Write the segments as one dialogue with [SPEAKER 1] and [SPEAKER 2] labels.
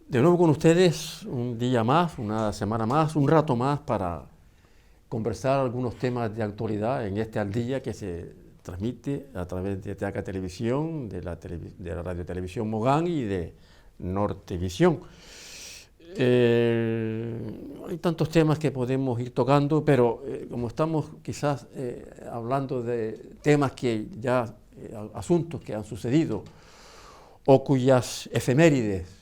[SPEAKER 1] De nuevo con ustedes, un día más, una semana más, un rato más para conversar algunos temas de actualidad en este Al Día que se transmite a través de TEACA Televisión, de la Radio Televisión Mogán y de Nortevisión. Hay tantos temas que podemos ir tocando, pero como estamos quizás hablando de temas que ya, asuntos que han sucedido o cuyas efemérides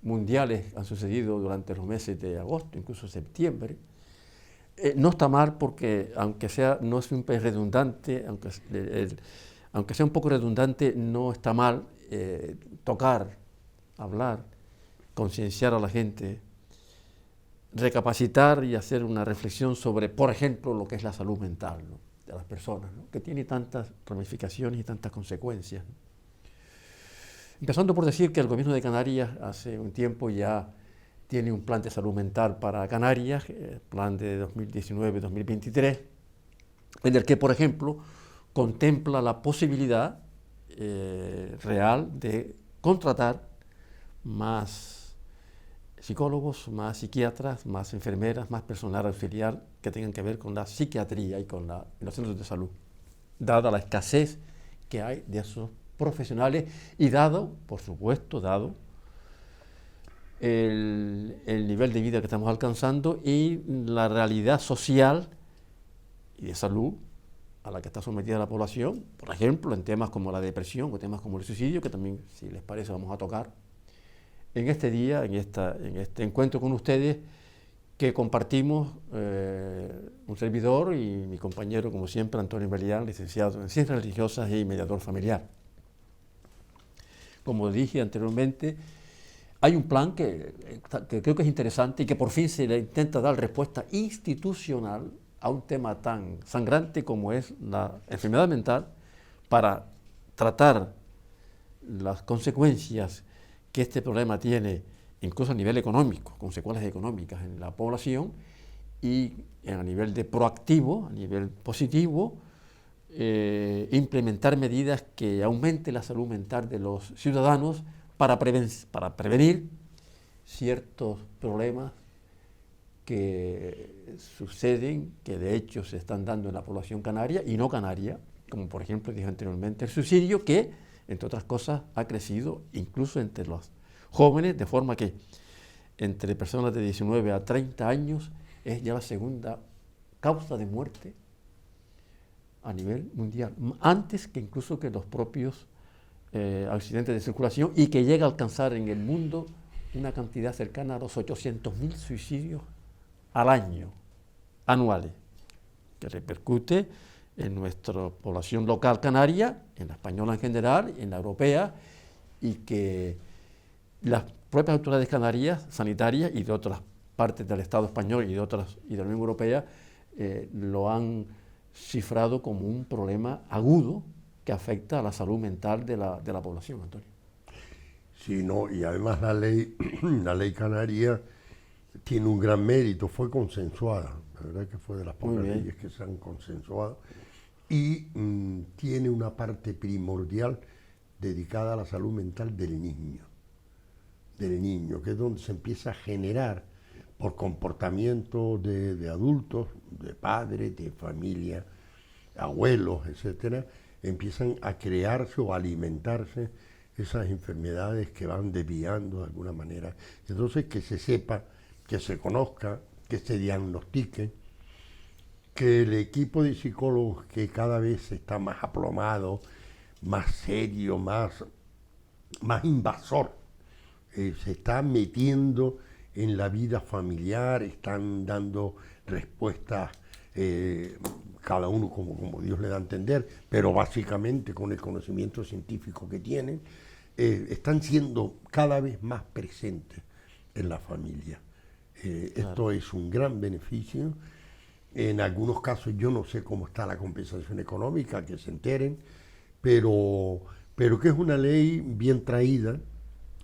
[SPEAKER 1] mundiales han sucedido durante los meses de agosto, incluso septiembre, no está mal porque, aunque sea, no es un redundante, aunque sea un poco redundante, no está mal tocar, hablar, concienciar a la gente, recapacitar y hacer una reflexión sobre, por ejemplo, lo que es la salud mental, ¿no?, de las personas, ¿no?, que tiene tantas ramificaciones y tantas consecuencias, ¿no? Empezando por decir que el gobierno de Canarias hace un tiempo ya tiene un plan de salud mental para Canarias, plan de 2019-2023, en el que, por ejemplo, contempla la posibilidad real de contratar más psicólogos, más psiquiatras, más enfermeras, más personal auxiliar que tengan que ver con la psiquiatría y con los centros de salud, dada la escasez que hay de esos profesionales y dado, por supuesto, dado el nivel de vida que estamos alcanzando y la realidad social y de salud a la que está sometida la población, por ejemplo, en temas como la depresión o temas como el suicidio, que también, si les parece, vamos a tocar en este día, en este encuentro con ustedes, que compartimos un servidor y mi compañero, como siempre, Antonio Melián, licenciado en Ciencias Religiosas y mediador familiar. Como dije anteriormente, hay un plan que creo que es interesante y que por fin se le intenta dar respuesta institucional a un tema tan sangrante como es la enfermedad mental, para tratar las consecuencias que este problema tiene, incluso a nivel económico, consecuencias económicas en la población, y a nivel de proactivo, a nivel positivo, implementar medidas que aumenten la salud mental de los ciudadanos para prevenir ciertos problemas que suceden, que de hecho se están dando en la población canaria y no canaria, como por ejemplo dije anteriormente, el suicidio, que entre otras cosas ha crecido incluso entre los jóvenes, de forma que entre personas de 19 a 30 años es ya la segunda causa de muerte a nivel mundial, antes que incluso que los propios accidentes de circulación, y que llega a alcanzar en el mundo una cantidad cercana a los 800.000 suicidios al año, anuales, que repercute en nuestra población local canaria, en la española en general, en la europea, y que las propias autoridades canarias, sanitarias y de otras partes del Estado español y de otras y de la Unión Europea, lo han cifrado como un problema agudo que afecta a la salud mental de la población, Antonio.
[SPEAKER 2] Sí, no, y además la ley, la ley canaria tiene un gran mérito, fue consensuada, la verdad que fue de las
[SPEAKER 1] Muy
[SPEAKER 2] pocas
[SPEAKER 1] bien.
[SPEAKER 2] leyes que se han consensuado, y tiene una parte primordial dedicada a la salud mental del niño, que es donde se empieza a generar por comportamiento de adultos, de padres, de familia, abuelos, etcétera, empiezan a crearse o a alimentarse esas enfermedades que van desviando de alguna manera. Entonces, que se sepa, que se conozca, que se diagnostique, que el equipo de psicólogos, que cada vez está más aplomado, más serio, más invasor, se está metiendo en la vida familiar, están dando respuestas, cada uno como Dios le da a entender, pero básicamente con el conocimiento científico que tienen, están siendo cada vez más presentes en la familia.
[SPEAKER 1] Claro.
[SPEAKER 2] Esto es un gran beneficio. En algunos casos yo no sé cómo está la compensación económica, que se enteren, pero, pero que es una ley bien traída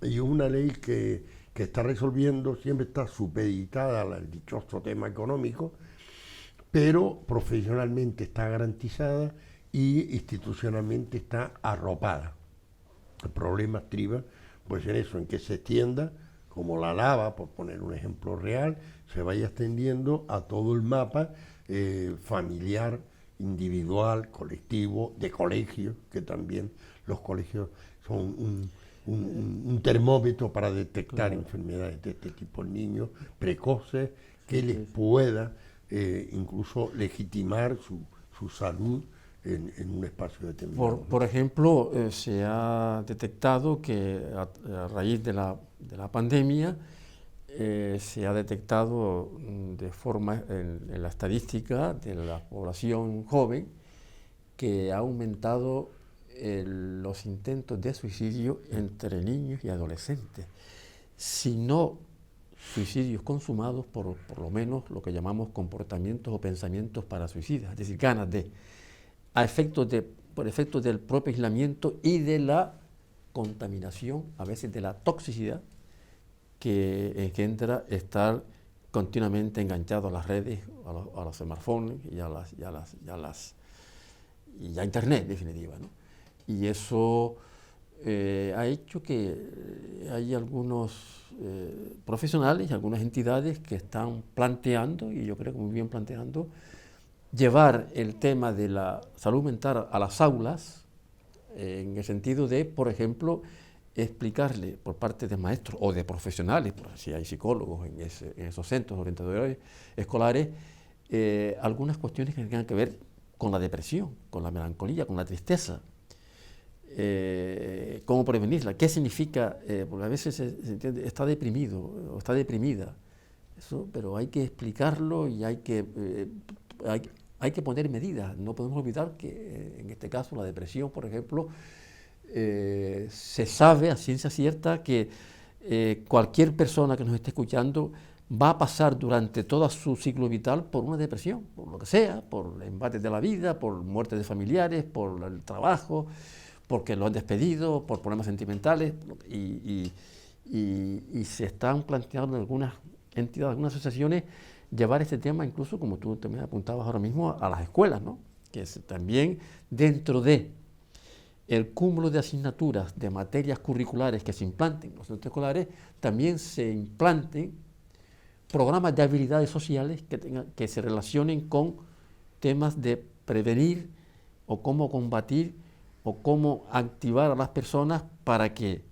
[SPEAKER 2] y es una ley que está resolviendo, siempre está supeditada al dichoso tema económico, pero profesionalmente está garantizada y institucionalmente está arropada. El problema estriba pues en eso, en que se extienda como la lava, por poner un ejemplo real, se vaya extendiendo a todo el mapa familiar, individual, colectivo, de colegios, que también los colegios son un termómetro para detectar enfermedades de este tipo en niños precoces, que les pueda incluso legitimar su salud en un espacio determinado.
[SPEAKER 1] Por ejemplo, se ha detectado que a raíz de la pandemia se ha detectado de forma en la estadística de la población joven que ha aumentado los intentos de suicidio entre niños y adolescentes, si no suicidios consumados por lo menos lo que llamamos comportamientos o pensamientos parasuicidas, es decir, ganas de, por efectos del propio aislamiento y de la contaminación, a veces de la toxicidad que engendra estar continuamente enganchado a las redes, a los smartphones y a Internet, en definitiva, ¿no? Y eso ha hecho que hay algunos profesionales y algunas entidades que están planteando, y yo creo que muy bien planteando, llevar el tema de la salud mental a las aulas, en el sentido de, por ejemplo, explicarle por parte de maestros o de profesionales, por si hay psicólogos en esos centros orientadores escolares, algunas cuestiones que tengan que ver con la depresión, con la melancolía, con la tristeza, cómo prevenirla, qué significa, porque a veces se entiende, está deprimido o está deprimida, eso, pero hay que explicarlo y hay que poner medidas. No podemos olvidar que en este caso la depresión, por ejemplo, se sabe a ciencia cierta que cualquier persona que nos esté escuchando va a pasar durante todo su ciclo vital por una depresión, por lo que sea, por embates de la vida, por muerte de familiares, por el trabajo, porque lo han despedido, por problemas sentimentales, y se están planteando en algunas entidades, algunas asociaciones, llevar este tema incluso, como tú también apuntabas ahora mismo, a las escuelas, ¿no? Que también dentro de el cúmulo de asignaturas, de materias curriculares que se implanten en los centros escolares, también se implanten programas de habilidades sociales que se relacionen con temas de prevenir o cómo combatir o cómo activar a las personas para que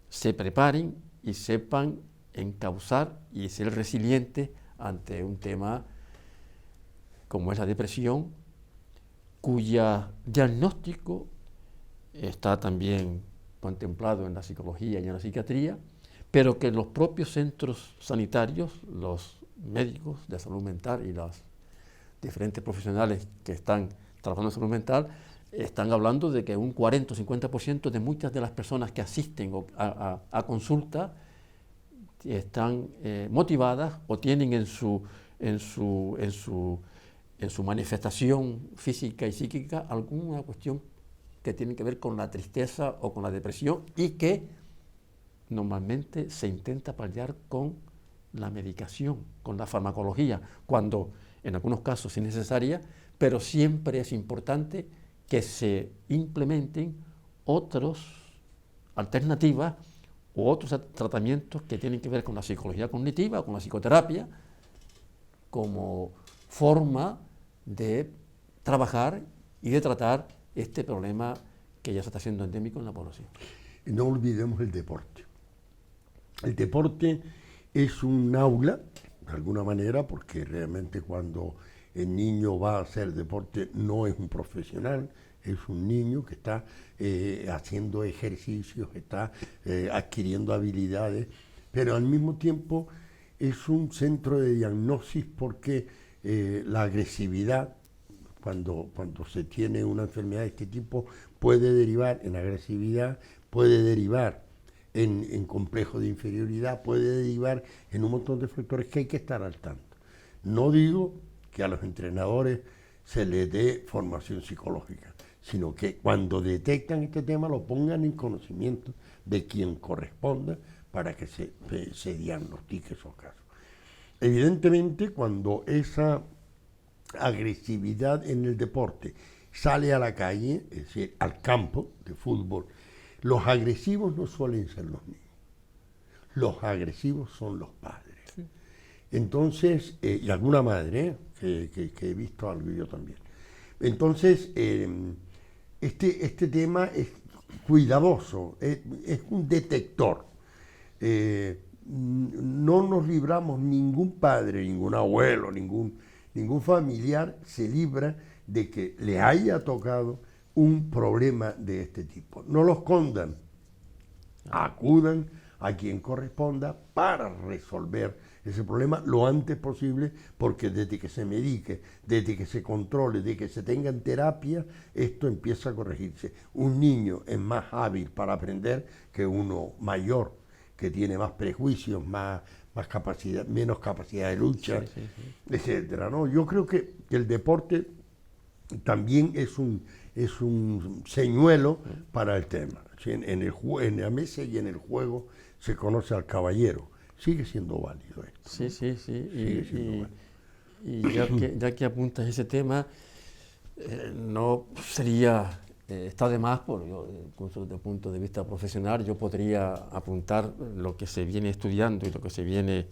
[SPEAKER 1] se preparen y sepan encauzar y ser resilientes ante un tema como es la depresión, cuya diagnóstico está también contemplado en la psicología y en la psiquiatría, pero que los propios centros sanitarios, los médicos de salud mental y los diferentes profesionales que están trabajando en salud mental, están hablando de que un 40 o 50% de muchas de las personas que asisten a consulta están motivadas o tienen en su manifestación física y psíquica alguna cuestión que tiene que ver con la tristeza o con la depresión, y que normalmente se intenta paliar con la medicación, con la farmacología, cuando en algunos casos es necesaria, pero siempre es importante que se implementen otras alternativas u otros tratamientos que tienen que ver con la psicología cognitiva, con la psicoterapia, como forma de trabajar y de tratar este problema que ya se está haciendo endémico en la población.
[SPEAKER 2] No olvidemos el deporte. El deporte es un aula, de alguna manera, porque realmente cuando el niño va a hacer deporte no es un profesional, es un niño que está haciendo ejercicios, está adquiriendo habilidades, pero al mismo tiempo es un centro de diagnosis porque la agresividad, cuando se tiene una enfermedad de este tipo, puede derivar en agresividad, puede derivar en complejo de inferioridad, puede derivar en un montón de factores que hay que estar al tanto. No digo que a los entrenadores se les dé formación psicológica, sino que cuando detectan este tema lo pongan en conocimiento de quien corresponda para que se diagnostique esos casos. Evidentemente, cuando esa agresividad en el deporte sale a la calle, es decir, al campo de fútbol, los agresivos no suelen ser los niños. los agresivos son los padres. Sí. Entonces, y alguna madre, que he visto algo yo también. Entonces, este tema es cuidadoso, es un detector. No nos libramos, ningún padre, ningún abuelo, ningún familiar se libra de que le haya tocado un problema de este tipo. No lo escondan, acudan a quien corresponda para resolver ese problema lo antes posible, porque desde que se medique, desde que se controle, desde que se tenga en terapia, esto empieza a corregirse. Un niño es más hábil para aprender que uno mayor, que tiene más prejuicios, más capacidad, menos capacidad de lucha, sí. Etcétera, ¿no? Yo creo que el deporte también es un señuelo para el tema. En la mesa y en el juego se conoce al caballero. Sigue siendo válido esto.
[SPEAKER 1] Sí, ¿no? Sí. Y ya que apuntas ese tema, no sería... está de más, incluso desde el punto de vista profesional, yo podría apuntar lo que se viene estudiando y lo que se viene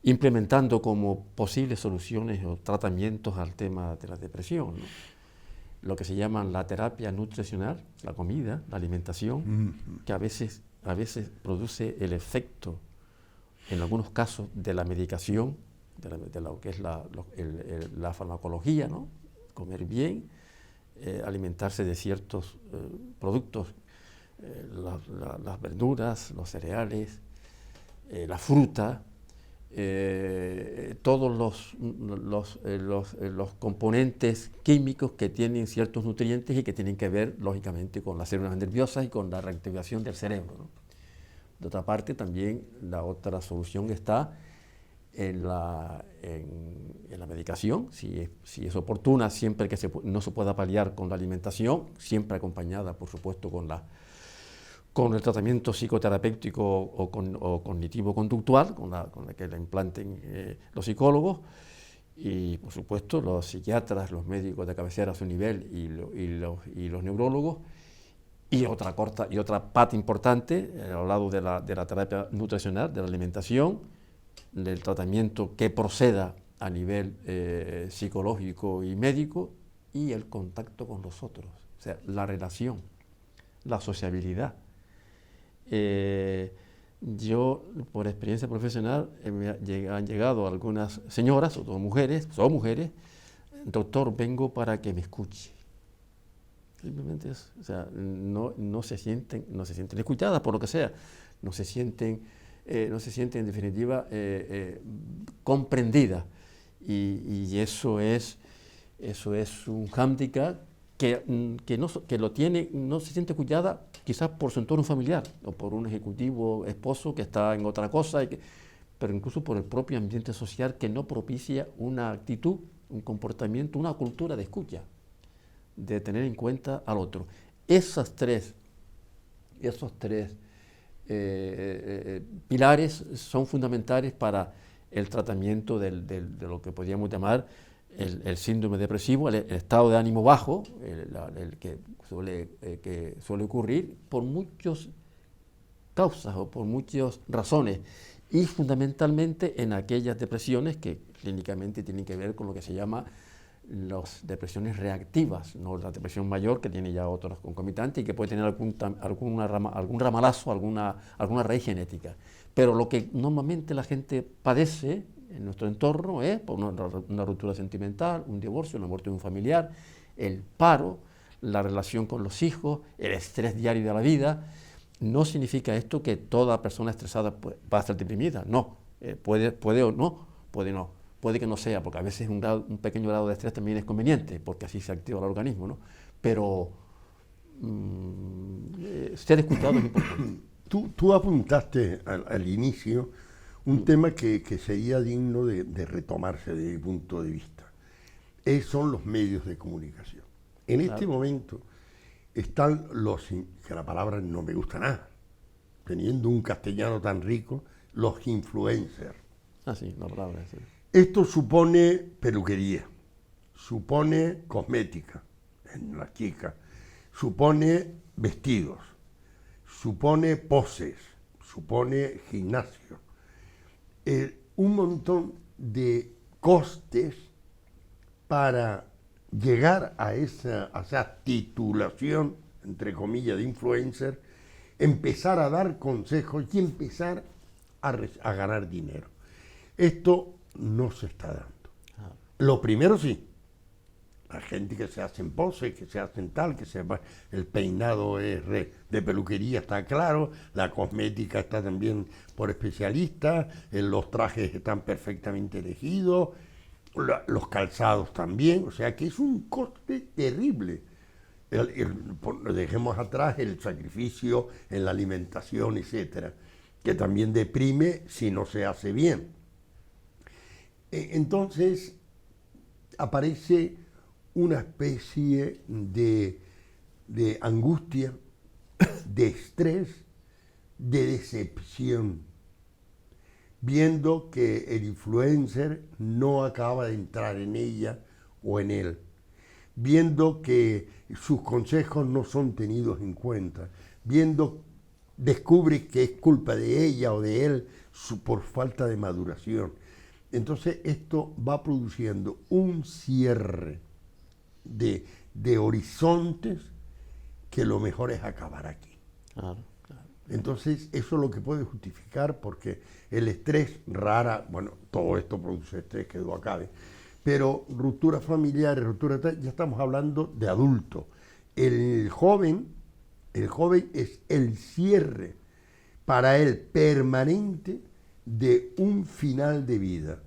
[SPEAKER 1] implementando como posibles soluciones o tratamientos al tema de la depresión, ¿no? Lo que se llama la terapia nutricional, la comida, la alimentación, que a veces produce el efecto, en algunos casos, de la medicación, de lo que es la farmacología, ¿no? Comer bien, alimentarse de ciertos productos, las verduras, los cereales, la fruta, todos los componentes químicos que tienen ciertos nutrientes y que tienen que ver, lógicamente, con las células nerviosas y con la reactivación del cerebro, ¿no? De otra parte, también la otra solución está en la medicación, si es oportuna, siempre que no se pueda paliar con la alimentación, siempre acompañada, por supuesto, con el tratamiento psicoterapéutico o cognitivo-conductual, con la que la implanten los psicólogos, y por supuesto los psiquiatras, los médicos de cabecera a su nivel y los neurólogos. Y otra parte importante, al lado de la terapia nutricional, de la alimentación, del tratamiento que proceda a nivel psicológico y médico, y el contacto con los otros, o sea, la relación, la sociabilidad. Yo, por experiencia profesional, han llegado algunas señoras, o mujeres, doctor, vengo para que me escuche. Simplemente eso, o sea, no se sienten escuchadas por lo que sea, no se sienten en definitiva comprendidas, y eso es un hándicap que no se siente escuchada, quizás por su entorno familiar o por un ejecutivo esposo que está en otra cosa, pero incluso por el propio ambiente social que no propicia una actitud, un comportamiento, una cultura de escucha, de tener en cuenta al otro. Esos tres pilares son fundamentales para el tratamiento de lo que podríamos llamar el síndrome depresivo, el estado de ánimo bajo, el que suele ocurrir por muchas causas o por muchas razones, y fundamentalmente en aquellas depresiones que clínicamente tienen que ver con lo que se llama las depresiones reactivas, no la depresión mayor, que tiene ya otros concomitantes y que puede tener algún ramalazo, alguna raíz genética. Pero lo que normalmente la gente padece en nuestro entorno es por una ruptura sentimental, un divorcio, la muerte de un familiar, el paro, la relación con los hijos, el estrés diario de la vida. No significa esto que toda persona estresada va a estar deprimida, no, puede o no, puede no. Puede que no sea, porque a veces un pequeño grado de estrés también es conveniente, porque así se activa el organismo, ¿no? Pero ser escuchado es importante.
[SPEAKER 2] Tú apuntaste al inicio un tema que sería digno de retomarse desde mi punto de vista. Son los medios de comunicación. En este momento están que la palabra no me gusta nada, teniendo un castellano tan rico, los influencers.
[SPEAKER 1] Ah, sí, la palabra, sí.
[SPEAKER 2] Esto supone peluquería, supone cosmética en las chicas, supone vestidos, supone poses, supone gimnasio, un montón de costes para llegar a esa titulación, entre comillas, de influencer, empezar a dar consejos y empezar a ganar dinero. Esto no se está dando. Lo primero sí, la gente que se hacen poses, que se hacen tal, el peinado es de peluquería, está claro, la cosmética está también por especialistas, los trajes están perfectamente elegidos, los calzados también, o sea que es un coste terrible. Dejemos atrás el sacrificio en la alimentación, etcétera, que también deprime si no se hace bien. Entonces aparece una especie de angustia, de estrés, de decepción, viendo que el influencer no acaba de entrar en ella o en él, viendo que sus consejos no son tenidos en cuenta, descubre que es culpa de ella o de él por falta de maduración. Entonces esto va produciendo un cierre de horizontes que lo mejor es acabar aquí.
[SPEAKER 1] Claro.
[SPEAKER 2] Entonces eso es lo que puede justificar, porque el estrés bueno, todo esto produce estrés, que no acabe, pero rupturas familiares, ya estamos hablando de adultos. El joven es el cierre para él permanente de un final de vida.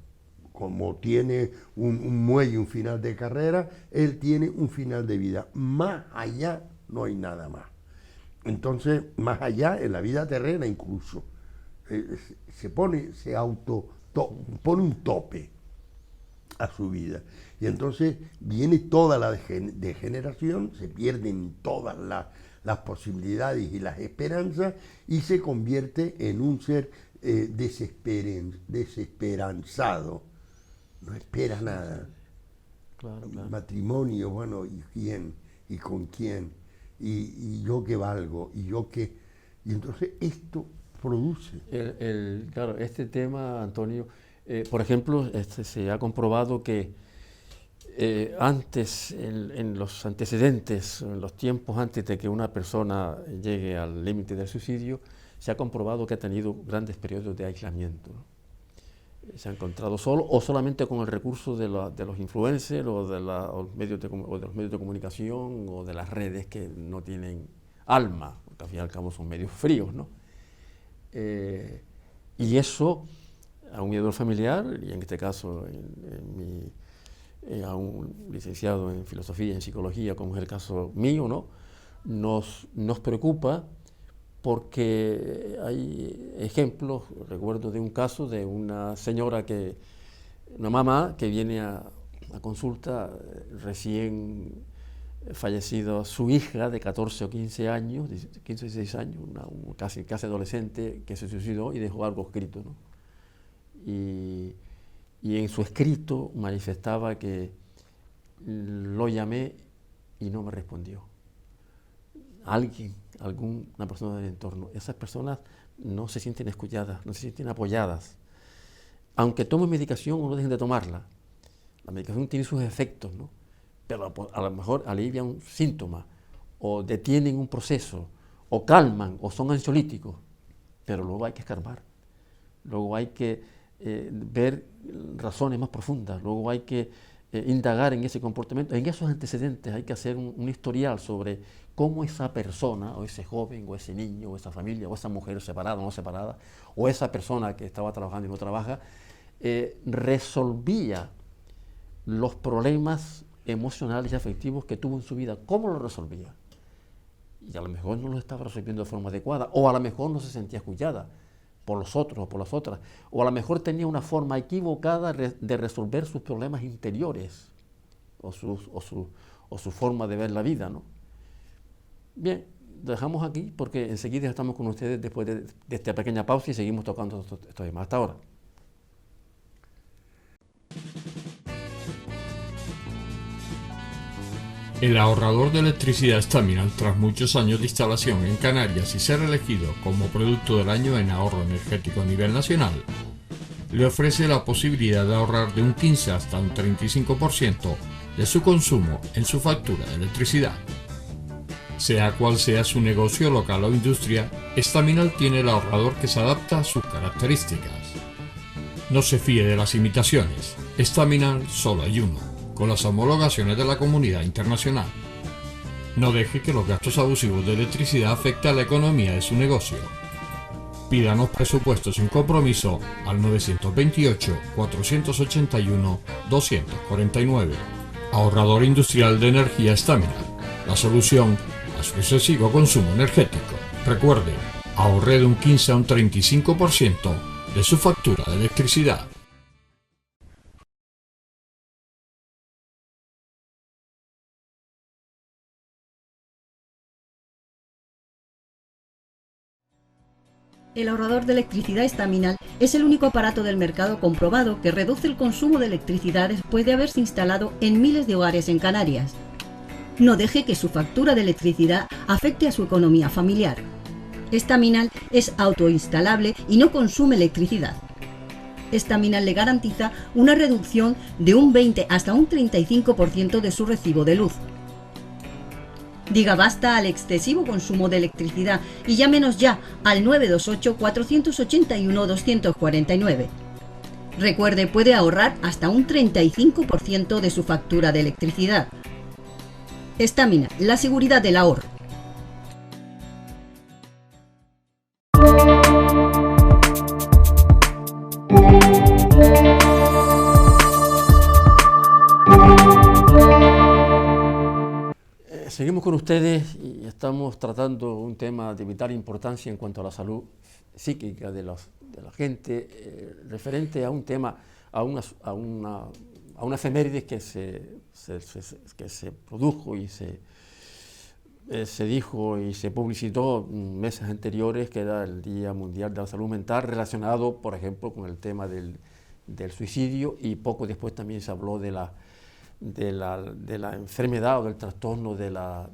[SPEAKER 2] Como tiene un muelle, un final de carrera, él tiene un final de vida. Más allá no hay nada más. Entonces, más allá, en la vida terrena incluso, pone un tope a su vida. Y entonces viene toda la degeneración, se pierden todas las posibilidades y las esperanzas, y se convierte en un ser desesperanzado. No espera nada.
[SPEAKER 1] Claro.
[SPEAKER 2] Matrimonio, bueno, ¿y quién? ¿Y con quién? ¿Y yo qué valgo? ¿Y yo qué? Y entonces esto produce.
[SPEAKER 1] Claro, este tema, Antonio, por ejemplo, se ha comprobado que antes, en los antecedentes, en los tiempos antes de que una persona llegue al límite del suicidio, se ha comprobado que ha tenido grandes periodos de aislamiento, ¿no? Se ha encontrado solo o solamente con el recurso de los influencers o de los medios de comunicación o de las redes que no tienen alma, porque al fin y al cabo son medios fríos, ¿no? Y eso a un mediador familiar, y en este caso a un licenciado en filosofía, en psicología, como es el caso mío, ¿no? Nos preocupa, porque hay ejemplos. Recuerdo de un caso de una una mamá que viene a consulta, recién fallecida su hija de 14 o 15 años, 15 o 16 años, casi adolescente, que se suicidó y dejó algo escrito, ¿no? Y en su escrito manifestaba que lo llamé y no me respondió. Alguna persona del entorno. Esas personas no se sienten escuchadas, no se sienten apoyadas. Aunque tomen medicación o no dejen de tomarla, la medicación tiene sus efectos, ¿no? Pero a lo mejor alivian un síntoma, o detienen un proceso, o calman, o son ansiolíticos, pero luego hay que escarbar, luego hay que ver razones más profundas, luego hay que indagar en ese comportamiento, en esos antecedentes. Hay que hacer un historial sobre cómo esa persona, o ese joven, o ese niño, o esa familia, o esa mujer separada o no separada, o esa persona que estaba trabajando y no trabaja, resolvía los problemas emocionales y afectivos que tuvo en su vida. ¿Cómo lo resolvía? Y a lo mejor no lo estaba resolviendo de forma adecuada, o a lo mejor no se sentía escuchada por los otros o por las otras, o a lo mejor tenía una forma equivocada de resolver sus problemas interiores o su forma de ver la vida, ¿no? Bien, lo dejamos aquí porque enseguida estamos con ustedes después de esta pequeña pausa y seguimos tocando estos temas. Hasta ahora.
[SPEAKER 3] El ahorrador de electricidad Staminal, tras muchos años de instalación en Canarias y ser elegido como producto del año en ahorro energético a nivel nacional, le ofrece la posibilidad de ahorrar de un 15 hasta un 35% de su consumo en su factura de electricidad. Sea cual sea su negocio local o industria, Staminal tiene el ahorrador que se adapta a sus características. No se fíe de las imitaciones, Staminal solo hay uno, con las homologaciones de la comunidad internacional. No deje que los gastos abusivos de electricidad afecten a la economía de su negocio. Pídanos presupuestos sin compromiso al 928-481-249. Ahorrador industrial de energía Staminal, la solución a su excesivo consumo energético. Recuerde, ahorre de un 15 a un 35% de su factura de electricidad.
[SPEAKER 4] El ahorrador de electricidad Staminal es el único aparato del mercado comprobado que reduce el consumo de electricidad después de haberse instalado en miles de hogares en Canarias. No deje que su factura de electricidad afecte a su economía familiar. Staminal es autoinstalable y no consume electricidad. Staminal le garantiza una reducción de un 20 hasta un 35% de su recibo de luz. Diga basta al excesivo consumo de electricidad y llámenos ya al 928-481-249. Recuerde, puede ahorrar hasta un 35% de su factura de electricidad. Staminal, la seguridad del ahorro.
[SPEAKER 1] Seguimos con ustedes y estamos tratando un tema de vital importancia en cuanto a la salud psíquica de la gente, referente a un tema, a una efeméride que se produjo y se dijo y se publicitó meses anteriores, que era el Día Mundial de la Salud Mental, relacionado, por ejemplo, con el tema del suicidio, y poco después también se habló de la enfermedad o del trastorno de la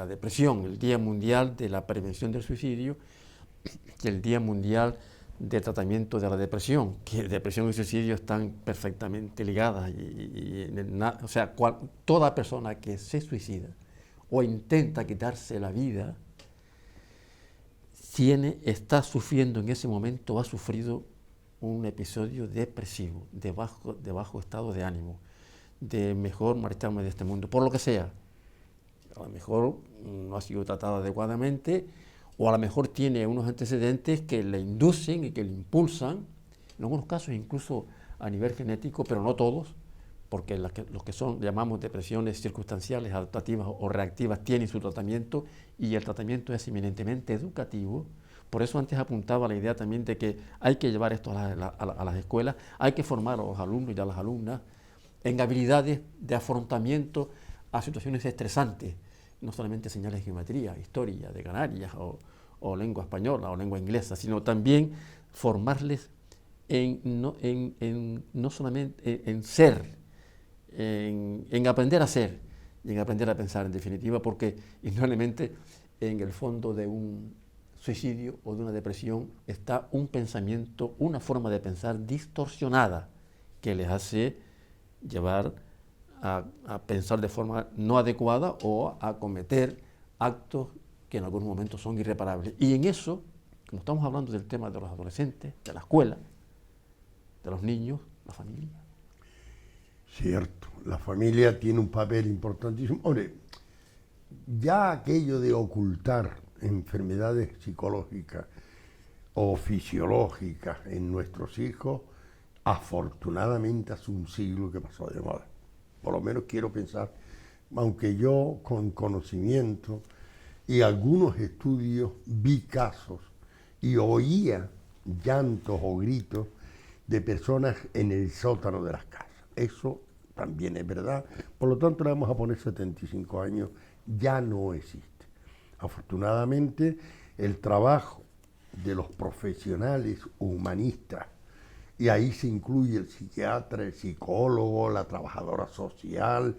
[SPEAKER 1] depresión, el Día Mundial de la Prevención del Suicidio y el Día Mundial de Tratamiento de la Depresión, que depresión y suicidio están perfectamente ligadas o sea, toda persona que se suicida o intenta quitarse la vida está sufriendo en ese momento, ha sufrido un episodio depresivo, de bajo estado de ánimo, de mejor marcharme de este mundo, por lo que sea. A lo mejor no ha sido tratado adecuadamente, o a lo mejor tiene unos antecedentes que le inducen y que le impulsan, en algunos casos incluso a nivel genético, pero no todos, porque los que llamamos depresiones circunstanciales, adaptativas o reactivas, tienen su tratamiento, y el tratamiento es eminentemente educativo. Por eso antes apuntaba la idea también de que hay que llevar esto a las escuelas, hay que formar a los alumnos y a las alumnas en habilidades de afrontamiento a situaciones estresantes, no solamente enseñarles geometría, historia de Canarias o lengua española o lengua inglesa, sino también formarles no solamente en ser, en aprender a ser y en aprender a pensar, en definitiva, porque indudablemente en el fondo de un suicidio o de una depresión está un pensamiento, una forma de pensar distorsionada que les hace llevar a pensar de forma no adecuada o a cometer actos que en algunos momentos son irreparables. Y en eso, como estamos hablando del tema de los adolescentes, de la escuela, de los niños, la familia.
[SPEAKER 2] Cierto, la familia tiene un papel importantísimo. Hombre, ya aquello de ocultar enfermedades psicológicas o fisiológicas en nuestros hijos, afortunadamente hace un siglo que pasó de moda. Por lo menos quiero pensar, aunque yo con conocimiento y algunos estudios vi casos y oía llantos o gritos de personas en el sótano de las casas. Eso también es verdad. Por lo tanto, le vamos a poner 75 años, ya no existe. Afortunadamente, el trabajo de los profesionales humanistas y ahí se incluye el psiquiatra, el psicólogo, la trabajadora social,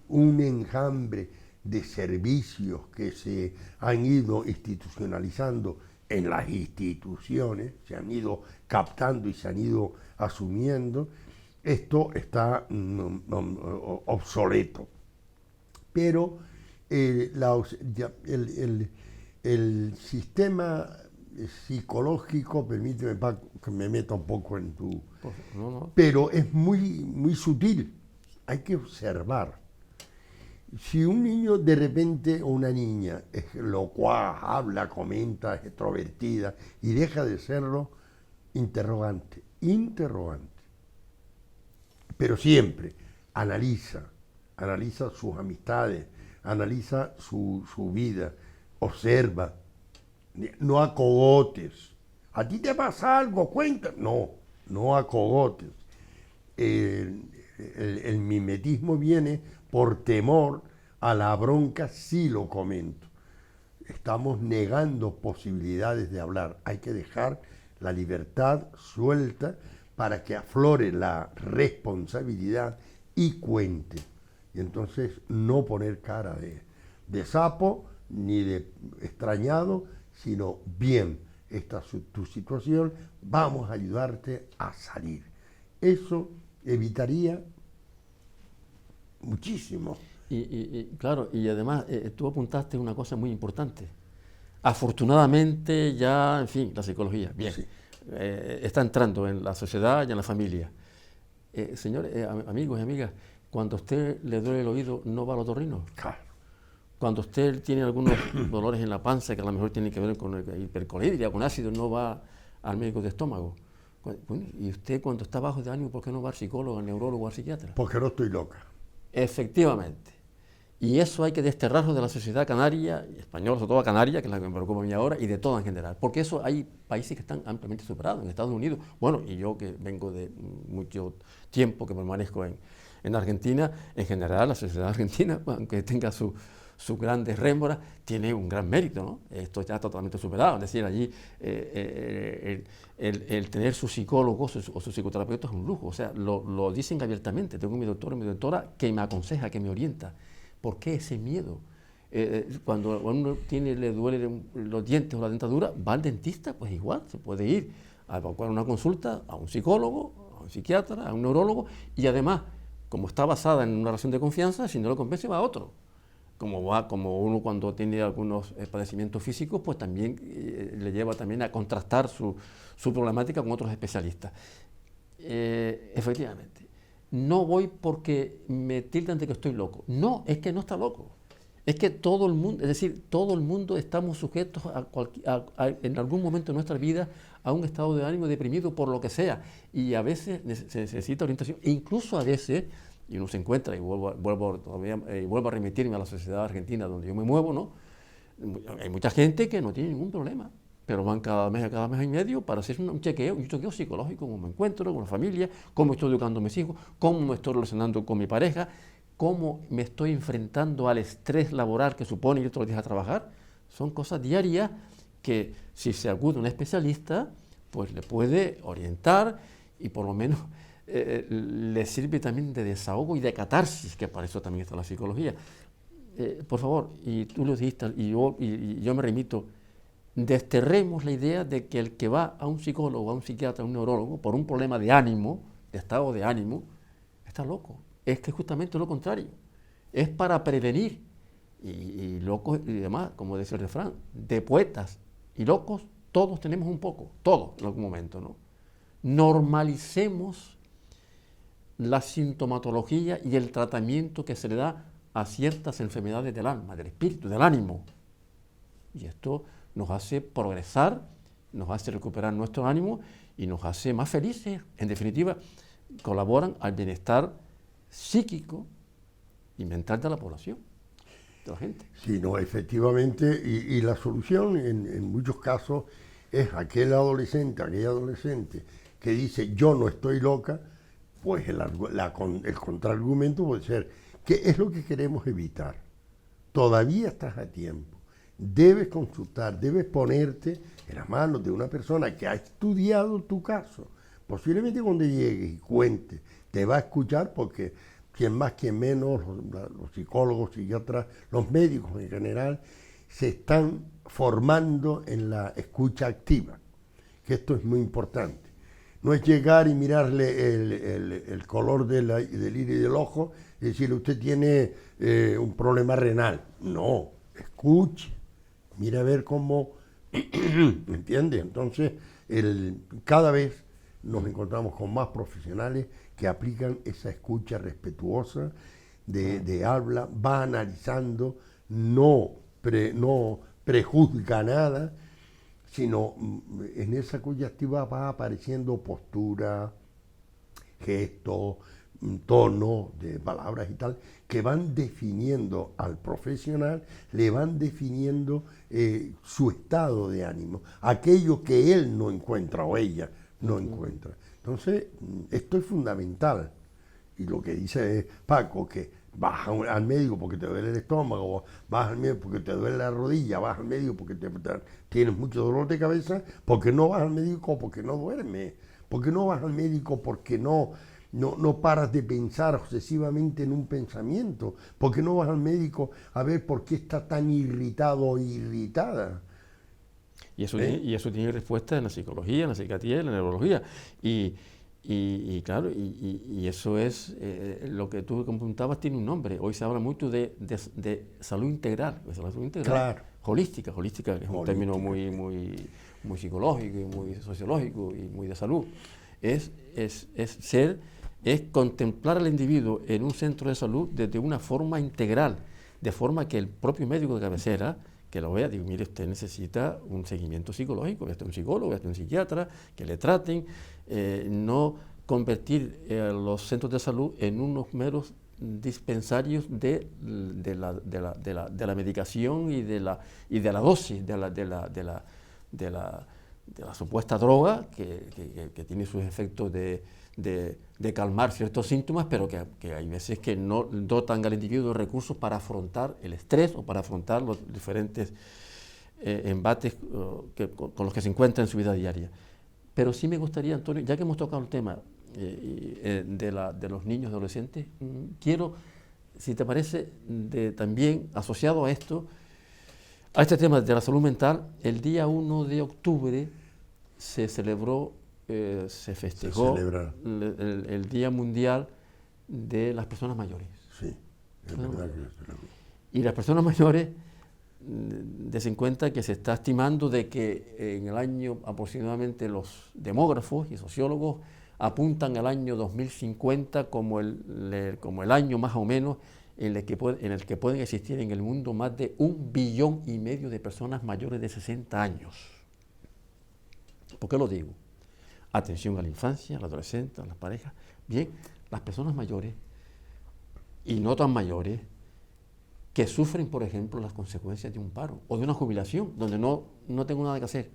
[SPEAKER 2] un enjambre de servicios que se han ido institucionalizando en las instituciones, se han ido captando y se han ido asumiendo. Esto está obsoleto. Pero el sistema psicológico, permíteme que me meta un poco en tu...
[SPEAKER 1] No.
[SPEAKER 2] Pero es muy sutil, hay que observar. Si un niño de repente, o una niña, es locuaz, habla, comenta, es extrovertida, y deja de serlo, interrogante. Pero siempre analiza sus amistades, analiza su vida, observa, no acogotes. ¿A ti te pasa algo? Cuenta. No acogotes. El mimetismo viene por temor a la bronca si lo comento. Estamos negando posibilidades de hablar. Hay que dejar la libertad suelta para que aflore la responsabilidad y cuente. Y entonces no poner cara de sapo ni de extrañado, sino bien, esta es tu situación, vamos a ayudarte a salir. Eso evitaría muchísimo.
[SPEAKER 1] Claro, y además tú apuntaste una cosa muy importante. Afortunadamente ya, en fin, la psicología, bien,
[SPEAKER 2] Sí.
[SPEAKER 1] Está entrando en la sociedad y en la familia. Señores, amigos y amigas, cuando a usted le duele el oído, no va al otorrino.
[SPEAKER 2] Claro.
[SPEAKER 1] Cuando usted tiene algunos dolores en la panza, que a lo mejor tienen que ver con hipercolidria, con ácido, no va al médico de estómago. Y usted cuando está bajo de ánimo, ¿por qué no va al psicólogo, al neurólogo, al psiquiatra?
[SPEAKER 2] Porque no estoy loca.
[SPEAKER 1] Efectivamente. Y eso hay que desterrarlo de la sociedad canaria, española, sobre todo canaria, que es la que me preocupa a mí ahora, y de toda en general. Porque eso hay países que están ampliamente superados, en Estados Unidos. Bueno, y yo que vengo de mucho tiempo, que permanezco en Argentina, en general la sociedad argentina, aunque tenga sus grandes rémoras, tiene un gran mérito, ¿no? Esto ya está totalmente superado. Es decir, allí el tener sus psicólogos o sus psicoterapeutas es un lujo. O sea, lo dicen abiertamente. Tengo mi doctor y mi doctora que me aconseja, que me orienta. ¿Por qué ese miedo? Cuando uno le duele los dientes o la dentadura, va al dentista, pues igual, se puede ir a evacuar una consulta a un psicólogo, a un psiquiatra, a un neurólogo, y además, como está basada en una relación de confianza, si no lo convence, va a otro. Como uno cuando tiene algunos padecimientos físicos, pues también le lleva también a contrastar su problemática con otros especialistas. Efectivamente. No voy porque me tildan de que estoy loco. No, es que no está loco. Es que todo el mundo, es decir, todo el mundo estamos sujetos en algún momento de nuestra vida a un estado de ánimo deprimido por lo que sea. Y a veces se necesita orientación. E incluso a veces, y uno se encuentra, y vuelvo a remitirme a la sociedad argentina donde yo me muevo, ¿no? Hay mucha gente que no tiene ningún problema, pero van cada mes y medio para hacer un chequeo psicológico, cómo me encuentro con la familia, cómo estoy educando a mis hijos, cómo me estoy relacionando con mi pareja, cómo me estoy enfrentando al estrés laboral que supone ir todos los días a trabajar. Son cosas diarias que si se acude a un especialista, pues le puede orientar y por lo menos le sirve también de desahogo y de catarsis, que para eso también está la psicología. Por favor, y tú lo dijiste, y yo me remito, desterremos la idea de que el que va a un psicólogo, a un psiquiatra, a un neurólogo, por un problema de ánimo, de estado de ánimo, está loco. Es que justamente lo contrario. Es para prevenir. Y locos y demás, como dice el refrán, de poetas y locos, todos tenemos un poco, todos en algún momento, ¿no? Normalicemos la sintomatología y el tratamiento que se le da a ciertas enfermedades del alma, del espíritu, del ánimo. Y esto nos hace progresar, nos hace recuperar nuestro ánimo y nos hace más felices. En definitiva, colaboran al bienestar psíquico y mental de la población, de la gente.
[SPEAKER 2] Sí, no, efectivamente, y la solución en muchos casos es aquella adolescente que dice yo no estoy loca, pues el contraargumento puede ser ¿qué es lo que queremos evitar? Todavía estás a tiempo. Debes consultar, debes ponerte en las manos de una persona que ha estudiado tu caso Posiblemente cuando llegues y cuentes, te va a escuchar porque quien más, quien menos, los psicólogos, psiquiatras, los médicos en general, se están formando en la escucha activa, que esto es muy importante. No es llegar y mirarle el color del iris del ojo y decirle, usted tiene un problema renal. No, escuche, mira a ver cómo, ¿me entiende? Entonces, cada vez nos encontramos con más profesionales que aplican esa escucha respetuosa de habla, va analizando, no prejuzga nada, sino en esa escucha activa va apareciendo postura, gestos, tono de palabras y tal, que van definiendo al profesional, le van definiendo su estado de ánimo, aquello que él no encuentra o ella no encuentra. Entonces, esto es fundamental. Y lo que dice Paco, que vas al médico porque te duele el estómago, vas al médico porque te duele la rodilla, vas al médico porque tienes mucho dolor de cabeza, porque no vas al médico porque no duermes, porque no vas al médico porque no paras de pensar obsesivamente en un pensamiento, porque no vas al médico a ver por qué está tan irritado o irritada.
[SPEAKER 1] Y eso tiene respuesta en la psicología, en la psiquiatría, en la neurología. Y claro, eso es lo que tú comentabas, tiene un nombre. Hoy se habla mucho de salud integral,
[SPEAKER 2] Claro.
[SPEAKER 1] holística, que es un término muy psicológico y muy sociológico y muy de salud. Es contemplar al individuo en un centro de salud desde una forma integral, de forma que el propio médico de cabecera, que lo vea, digo, mire, usted necesita un seguimiento psicológico, vea usted un psicólogo, vea usted un psiquiatra, que le traten, no convertir los centros de salud en unos meros dispensarios de la medicación y de la dosis, de la supuesta droga que tiene sus efectos de calmar ciertos síntomas, pero que hay veces que no dotan al individuo de recursos para afrontar el estrés o para afrontar los diferentes embates con los que se encuentra en su vida diaria. Pero sí me gustaría, Antonio, ya que hemos tocado el tema de los niños y adolescentes, quiero, si te parece, también asociado a este tema de la salud mental, el día 1 de octubre se festejó el Día Mundial de las Personas Mayores.
[SPEAKER 2] Sí, es verdad que lo celebró.
[SPEAKER 1] Y las personas mayores, des en cuenta que se está estimando de que en el año aproximadamente los demógrafos y sociólogos apuntan al año 2050 como el año más o menos en el que pueden existir en el mundo más de 1,5 billones de personas mayores de 60 años. ¿Por qué lo digo? Atención a la infancia, a la adolescencia, a las parejas. Bien, las personas mayores y no tan mayores que sufren, por ejemplo, las consecuencias de un paro o de una jubilación, donde no tengo nada que hacer.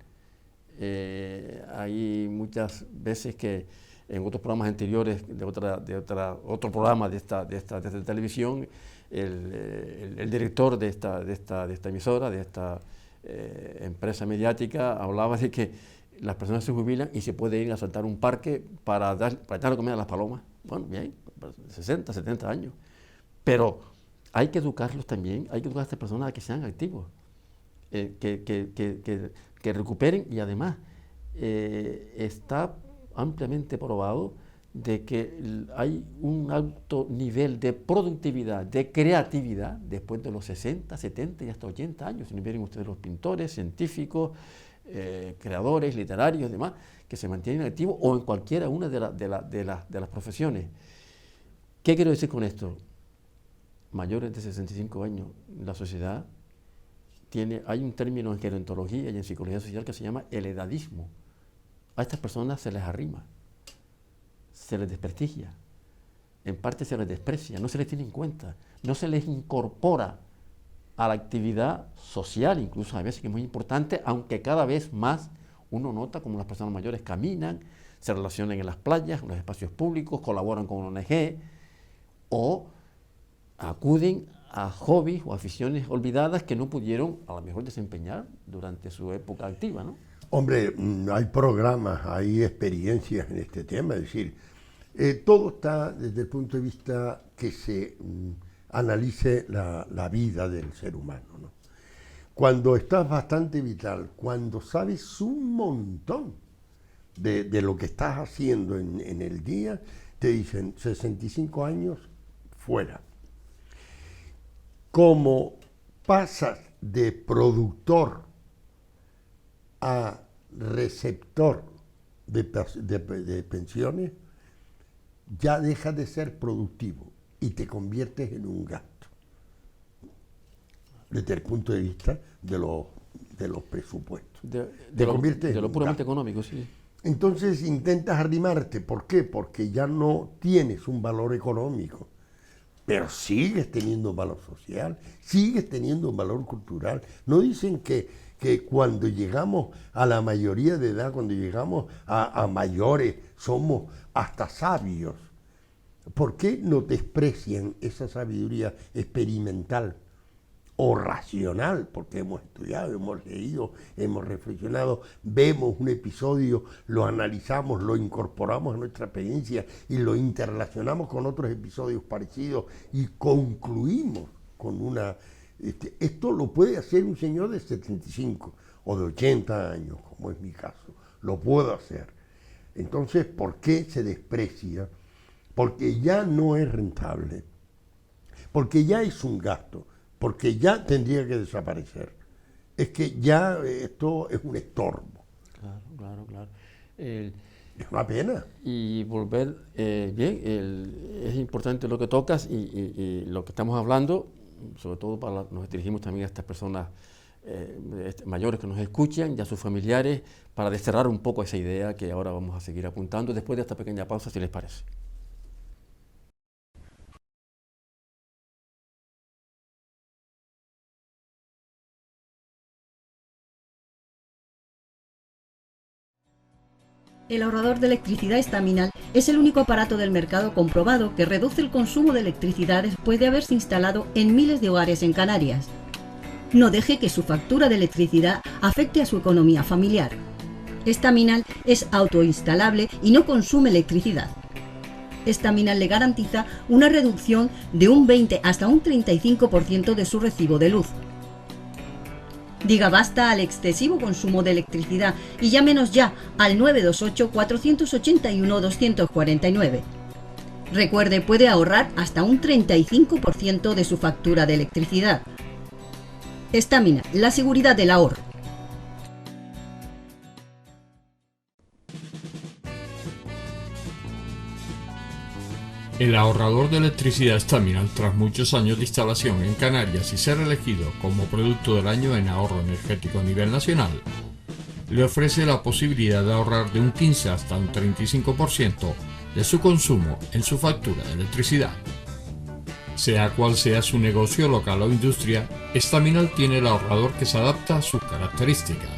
[SPEAKER 1] Hay muchas veces que en otros programas anteriores de otro programa de esta televisión, el director de esta emisora, de esta empresa mediática, hablaba de que las personas se jubilan y se puede ir a saltar un parque para dar de comer a las palomas. Bueno, bien, 60, 70 años. Pero hay que educarlos también, hay que educar a estas personas a que sean activos, que recuperen, y además está ampliamente probado de que hay un alto nivel de productividad, de creatividad, después de los 60, 70 y hasta 80 años. Si no miren ustedes los pintores, científicos, creadores, literarios y demás, que se mantienen activos o en cualquiera una de las profesiones. ¿Qué quiero decir con esto? Mayores de 65 años, la sociedad hay un término en gerontología y en psicología social que se llama el edadismo. A estas personas se les arrima, se les desprestigia, en parte se les desprecia, no se les tiene en cuenta, no se les incorpora a la actividad social, incluso a veces, que es muy importante, aunque cada vez más uno nota como las personas mayores caminan, se relacionan en las playas, en los espacios públicos, colaboran con una ONG o acuden a hobbies o aficiones olvidadas que no pudieron a lo mejor desempeñar durante su época activa, ¿no?
[SPEAKER 2] Hombre, hay programas, hay experiencias en este tema, es decir, todo está desde el punto de vista que se analice la vida del ser humano, ¿no? Cuando estás bastante vital, cuando sabes un montón de lo que estás haciendo en el día, te dicen 65 años fuera. Como pasas de productor a receptor de pensiones, ya dejas de ser productivo y te conviertes en un gasto, desde el punto de vista de los presupuestos.
[SPEAKER 1] De lo puramente económico, sí.
[SPEAKER 2] Entonces intentas arrimarte. ¿Por qué? Porque ya no tienes un valor económico, pero sigues teniendo un valor social, sigues teniendo un valor cultural. No dicen que cuando llegamos a la mayoría de edad, cuando llegamos a mayores, somos hasta sabios. ¿Por qué no desprecian esa sabiduría experimental o racional? Porque hemos estudiado, hemos leído, hemos reflexionado, vemos un episodio, lo analizamos, lo incorporamos a nuestra experiencia y lo interrelacionamos con otros episodios parecidos y concluimos con una... esto lo puede hacer un señor de 75 o de 80 años, como es mi caso, lo puedo hacer. Entonces, ¿por qué se desprecia? Porque ya no es rentable, porque ya es un gasto, porque ya tendría que desaparecer. Es que ya esto es un estorbo.
[SPEAKER 1] Claro.
[SPEAKER 2] Es una pena.
[SPEAKER 1] Y volver, es importante lo que tocas y lo que estamos hablando, sobre todo nos dirigimos también a estas personas mayores que nos escuchan y a sus familiares, para desterrar un poco esa idea que ahora vamos a seguir apuntando después de esta pequeña pausa, si les parece.
[SPEAKER 4] El ahorrador de electricidad estaminal es el único aparato del mercado comprobado que reduce el consumo de electricidad después de haberse instalado en miles de hogares en Canarias. No deje que su factura de electricidad afecte a su economía familiar. Estaminal es autoinstalable y no consume electricidad. Estaminal le garantiza una reducción de un 20 hasta un 35% de su recibo de luz. Diga basta al excesivo consumo de electricidad y llámenos ya al 928-481-249. Recuerde, puede ahorrar hasta un 35% de su factura de electricidad. Estaminal, la seguridad del ahorro.
[SPEAKER 3] El ahorrador de electricidad Estaminal, tras muchos años de instalación en Canarias y ser elegido como producto del año en ahorro energético a nivel nacional, le ofrece la posibilidad de ahorrar de un 15 hasta un 35% de su consumo en su factura de electricidad. Sea cual sea su negocio local o industria, Estaminal tiene el ahorrador que se adapta a sus características.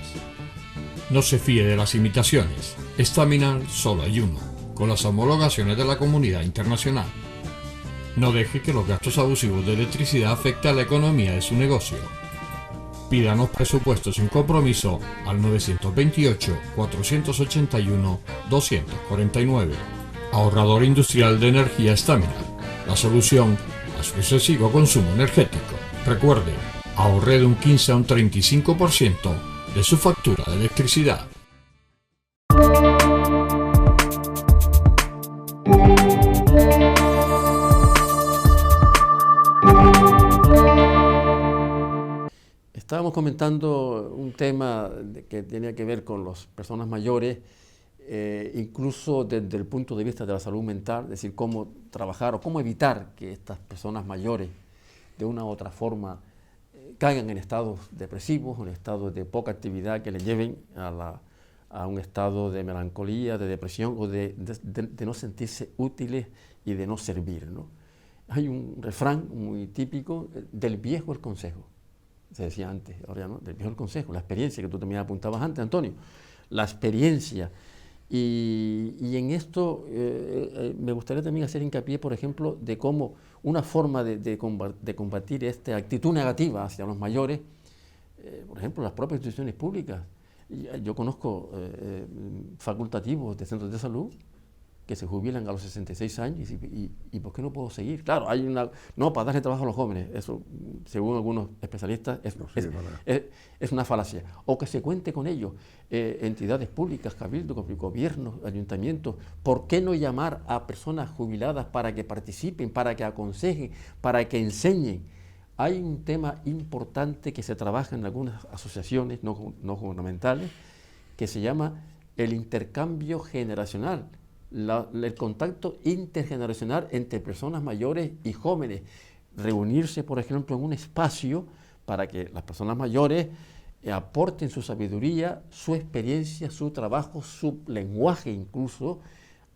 [SPEAKER 3] No se fíe de las imitaciones, Estaminal solo hay uno, con las homologaciones de la comunidad internacional. No deje que los gastos abusivos de electricidad afecten a la economía de su negocio. Pídanos presupuestos sin compromiso al 928-481-249. Ahorrador industrial de energía Estaminal, la solución a su excesivo consumo energético. Recuerde, ahorre de un 15 a un 35% de su factura de electricidad.
[SPEAKER 1] Estábamos comentando un tema que tenía que ver con las personas mayores, incluso desde el punto de vista de la salud mental, es decir, cómo trabajar o cómo evitar que estas personas mayores de una u otra forma caigan en estados depresivos, en estados de poca actividad que les lleven a un estado de melancolía, de depresión o de no sentirse útiles y de no servir, ¿no? Hay un refrán muy típico, del viejo el consejo. Se decía antes, ahora ya no, del viejo el consejo, la experiencia que tú también apuntabas antes, Antonio, la experiencia. Y en esto me gustaría también hacer hincapié, por ejemplo, de cómo una forma de combatir esta actitud negativa hacia los mayores, por ejemplo, las propias instituciones públicas, Yo conozco facultativos de centros de salud que se jubilan a los 66 años y ¿por qué no puedo seguir? Claro, hay una... No, para darle trabajo a los jóvenes, eso, según algunos especialistas, es una falacia. O que se cuente con ellos, entidades públicas, cabildos, gobiernos, ayuntamientos. ¿Por qué no llamar a personas jubiladas para que participen, para que aconsejen, para que enseñen? Hay un tema importante que se trabaja en algunas asociaciones no gubernamentales que se llama el intercambio generacional. El contacto intergeneracional entre personas mayores y jóvenes, reunirse, por ejemplo, en un espacio para que las personas mayores aporten su sabiduría, su experiencia, su trabajo, su lenguaje incluso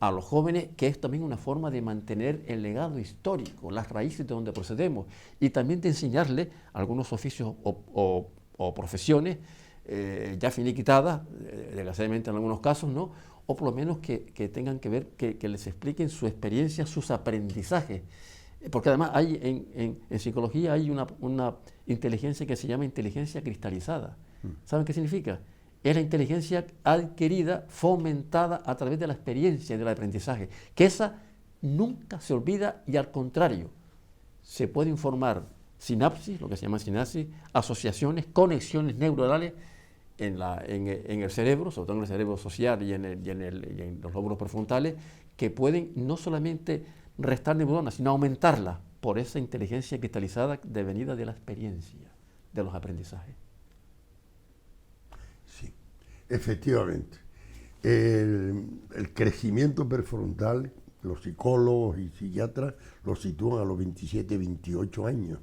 [SPEAKER 1] a los jóvenes, que es también una forma de mantener el legado histórico, las raíces de donde procedemos, y también de enseñarles algunos oficios o profesiones ya finiquitadas, desgraciadamente en algunos casos, ¿no? O por lo menos que tengan que ver, que les expliquen su experiencia, sus aprendizajes. Porque además hay en psicología hay una inteligencia que se llama inteligencia cristalizada. ¿Saben qué significa? Es la inteligencia adquirida, fomentada a través de la experiencia y del aprendizaje. Que esa nunca se olvida y al contrario, se puede informar sinapsis, lo que se llama sinapsis, asociaciones, conexiones neuronales en el cerebro, sobre todo en el cerebro social y en los lóbulos prefrontales, que pueden no solamente restar neuronas, sino aumentarlas por esa inteligencia cristalizada devenida de la experiencia, de los aprendizajes.
[SPEAKER 2] Sí, efectivamente. El crecimiento prefrontal, los psicólogos y psiquiatras lo sitúan a los 27, 28 años.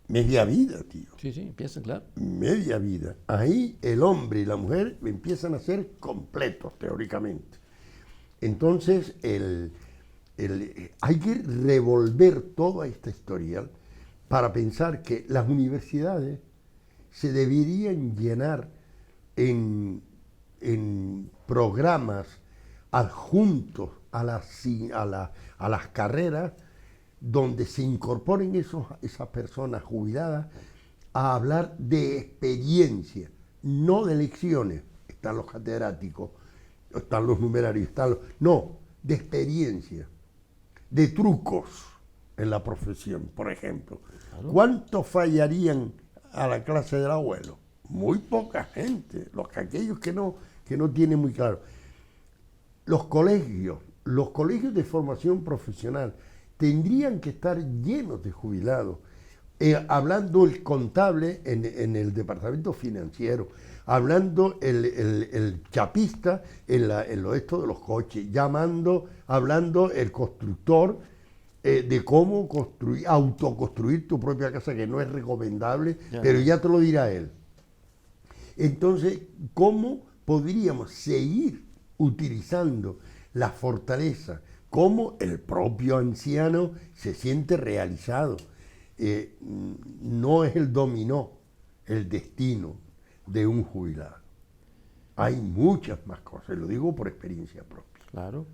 [SPEAKER 2] Media vida, tío.
[SPEAKER 1] Sí, empiezan, claro.
[SPEAKER 2] Media vida. Ahí el hombre y la mujer empiezan a ser completos, teóricamente. Entonces, hay que revolver toda esta historia para pensar que las universidades se deberían llenar en programas adjuntos a las carreras, donde se incorporen esas personas jubiladas a hablar de experiencia, no de lecciones. Están los catedráticos, están los numerarios, no, de experiencia, de trucos en la profesión, por ejemplo. Claro. ¿Cuántos fallarían a la clase del abuelo? Muy poca gente, aquellos que no tienen muy claro. Los colegios de formación profesional tendrían que estar llenos de jubilados, hablando el contable en el departamento financiero, hablando el chapista en lo esto de los coches, hablando el constructor de cómo autoconstruir tu propia casa, que no es recomendable, pero ya te lo dirá él. Entonces, ¿cómo podríamos seguir utilizando la fortaleza? Cómo el propio anciano se siente realizado. No es el dominó, el destino de un jubilado. Hay muchas más cosas, lo digo por experiencia propia.
[SPEAKER 1] Claro.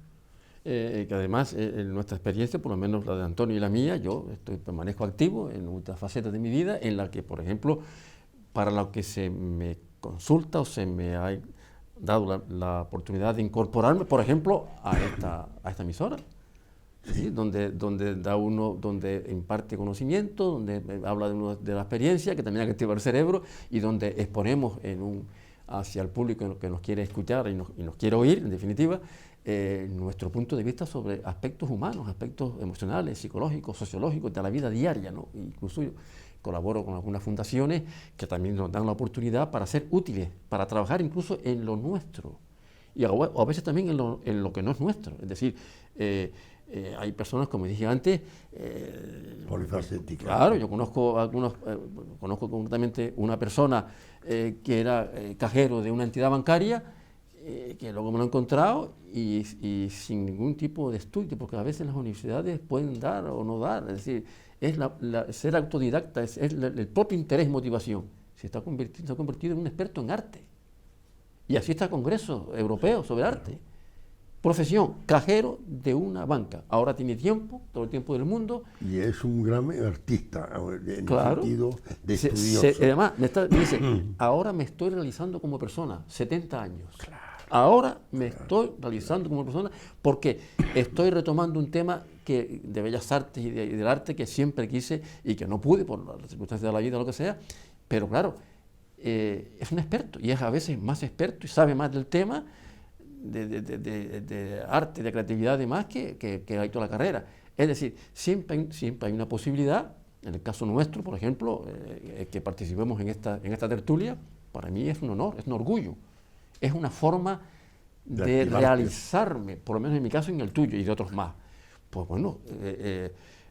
[SPEAKER 1] Que además, en nuestra experiencia, por lo menos la de Antonio y la mía, yo permanezco activo en otras facetas de mi vida, en la que, por ejemplo, para lo que se me consulta o se me ha dado la oportunidad de incorporarme, por ejemplo, a esta emisora, ¿sí? donde imparte conocimiento, donde habla de la experiencia, que también hay que activar el cerebro, y donde exponemos hacia el público que nos quiere escuchar y nos quiere oír, en definitiva, nuestro punto de vista sobre aspectos humanos, aspectos emocionales, psicológicos, sociológicos, de la vida diaria, ¿no? Incluso yo colaboro con algunas fundaciones que también nos dan la oportunidad para ser útiles, para trabajar incluso en lo nuestro, y a veces también en lo que no es nuestro. Es decir, hay personas, como dije antes,
[SPEAKER 2] polifacéticas.
[SPEAKER 1] Claro, yo conozco conozco concretamente una persona que era cajero de una entidad bancaria, que luego me lo he encontrado y sin ningún tipo de estudio, porque a veces las universidades pueden dar o no dar. Es decir, es ser autodidacta, es el propio interés y motivación. Se ha convertido en un experto en arte. Y así está el Congreso Europeo sobre arte. profesión, cajero de una banca. Ahora tiene tiempo, todo el tiempo del mundo.
[SPEAKER 2] Y es un gran artista, en
[SPEAKER 1] Claro.
[SPEAKER 2] el sentido de estudioso.
[SPEAKER 1] Además, me dice, ahora me estoy realizando como persona, 70 años. Ahora me estoy realizando como persona porque estoy retomando un tema que, de bellas artes y del arte que siempre quise y que no pude por las circunstancias de la vida o lo que sea. Pero claro, es un experto y es a veces más experto y sabe más del tema de arte, de creatividad y demás que hay toda la carrera. Es decir, siempre hay una posibilidad. En el caso nuestro, por ejemplo, que participemos en esta tertulia, para mí es un honor, es un orgullo. Es una forma de realizarme, por lo menos en mi caso y en el tuyo y de otros más. Pues bueno,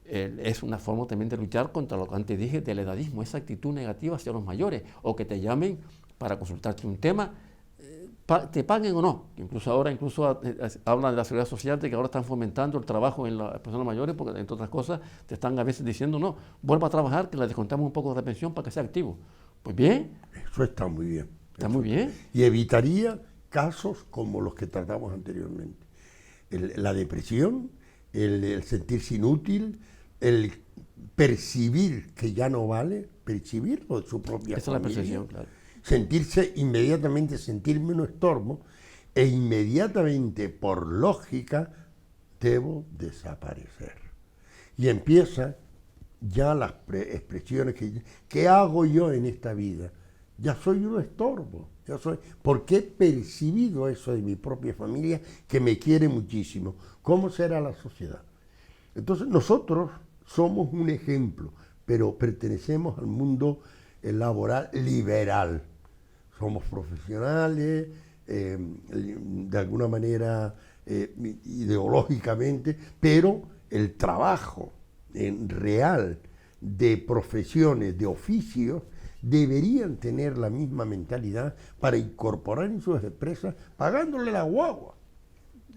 [SPEAKER 1] es una forma también de luchar contra lo que antes dije del edadismo, esa actitud negativa hacia los mayores, o que te llamen para consultarte un tema, te paguen o no. Incluso ahora hablan de la seguridad social, de que ahora están fomentando el trabajo en las personas mayores, porque entre otras cosas te están a veces diciendo, no, vuelva a trabajar, que le descontamos un poco de la pensión para que sea activo. Pues bien.
[SPEAKER 2] Eso está muy bien.
[SPEAKER 1] Está muy bien.
[SPEAKER 2] Y evitaría casos como los que tratamos anteriormente. La depresión, el sentirse inútil, el percibir que ya no vale, percibir por su propia
[SPEAKER 1] Esa
[SPEAKER 2] familia.
[SPEAKER 1] es la percepción, claro.
[SPEAKER 2] Sentirme un estorbo e inmediatamente, por lógica, debo desaparecer. Y empieza ya las expresiones ¿qué hago yo en esta vida? Ya soy un estorbo, porque he percibido eso de mi propia familia que me quiere muchísimo. ¿Cómo será la sociedad? Entonces nosotros somos un ejemplo, pero pertenecemos al mundo laboral liberal. Somos profesionales, de alguna manera ideológicamente, pero el trabajo real de profesiones, de oficios, deberían tener la misma mentalidad para incorporar en sus empresas, pagándole la guagua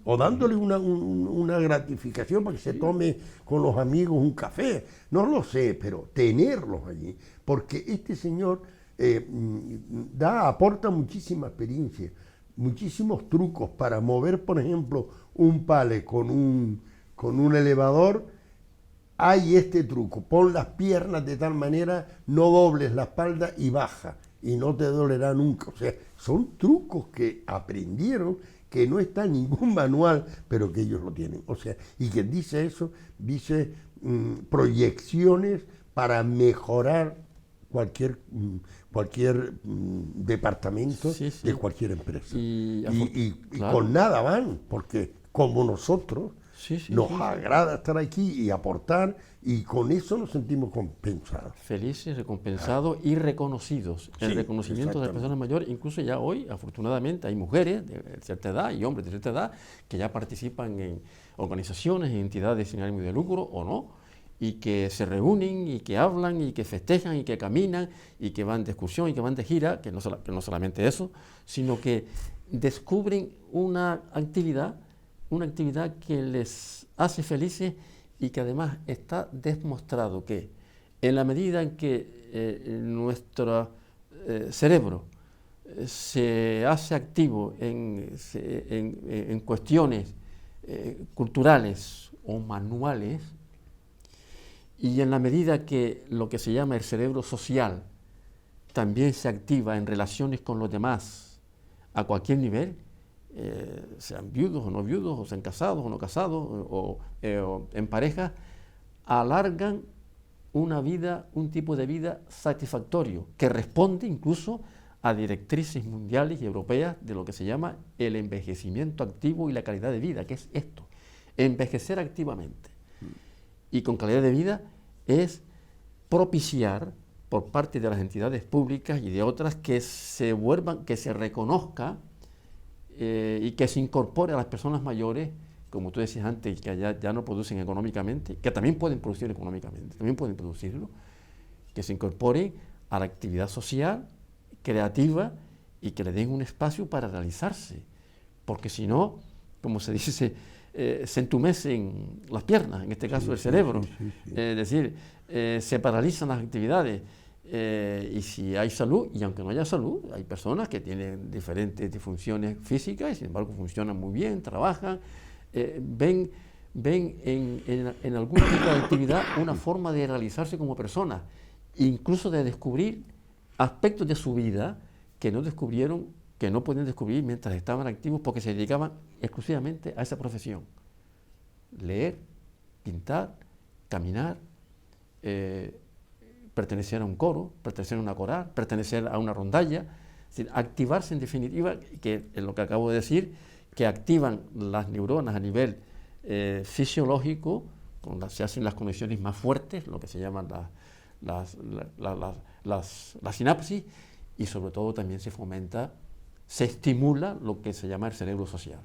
[SPEAKER 2] o dándole una gratificación para que se tome con los amigos un café. No lo sé, pero tenerlos allí, porque este señor aporta muchísima experiencia, muchísimos trucos para mover, por ejemplo, un palé con un elevador. Hay este truco, pon las piernas de tal manera, no dobles la espalda y baja, y no te dolerá nunca. O sea, son trucos que aprendieron, que no está en ningún manual, pero que ellos lo tienen. O sea, y quien dice eso, dice proyecciones para mejorar cualquier departamento de cualquier empresa. Y claro, con nada van, porque como nosotros, nos agrada estar aquí y aportar, y con eso nos sentimos compensados.
[SPEAKER 1] Felices, recompensados y reconocidos. El reconocimiento de las personas mayores, incluso ya hoy, afortunadamente, hay mujeres de cierta edad y hombres de cierta edad que ya participan en organizaciones, en entidades sin ánimo de lucro o no, y que se reúnen y que hablan y que festejan y que caminan y que van de excursión y que van de gira, que no solamente eso, sino que descubren una actividad que les hace felices y que además está demostrado que en la medida en que nuestro cerebro se hace activo en cuestiones culturales o manuales, y en la medida que lo que se llama el cerebro social también se activa en relaciones con los demás a cualquier nivel, sean viudos o no viudos, o sean casados o no casados, o en pareja, alargan un tipo de vida satisfactorio, que responde incluso a directrices mundiales y europeas de lo que se llama el envejecimiento activo y la calidad de vida, que es esto, envejecer activamente. Y con calidad de vida es propiciar por parte de las entidades públicas y de otras que se reconozca y que se incorpore a las personas mayores, como tú decías antes, que ya no producen económicamente, que también pueden producir económicamente, también pueden producirlo, que se incorporen a la actividad social, creativa, y que le den un espacio para realizarse, porque si no, como se dice, se entumecen las piernas, en este caso el cerebro, es decir, se paralizan las actividades, y si hay salud, y aunque no haya salud, hay personas que tienen diferentes disfunciones físicas y sin embargo funcionan muy bien, trabajan, ven en algún tipo de actividad una forma de realizarse como persona, incluso de descubrir aspectos de su vida que no descubrieron, que no podían descubrir mientras estaban activos porque se dedicaban exclusivamente a esa profesión. Leer, pintar, caminar, pertenecer a un coro, pertenecer a una coral, pertenecer a una rondalla, es decir, activarse en definitiva, que es lo que acabo de decir, que activan las neuronas a nivel fisiológico, se hacen las conexiones más fuertes, lo que se llaman las sinapsis, y sobre todo también se fomenta, se estimula lo que se llama el cerebro social.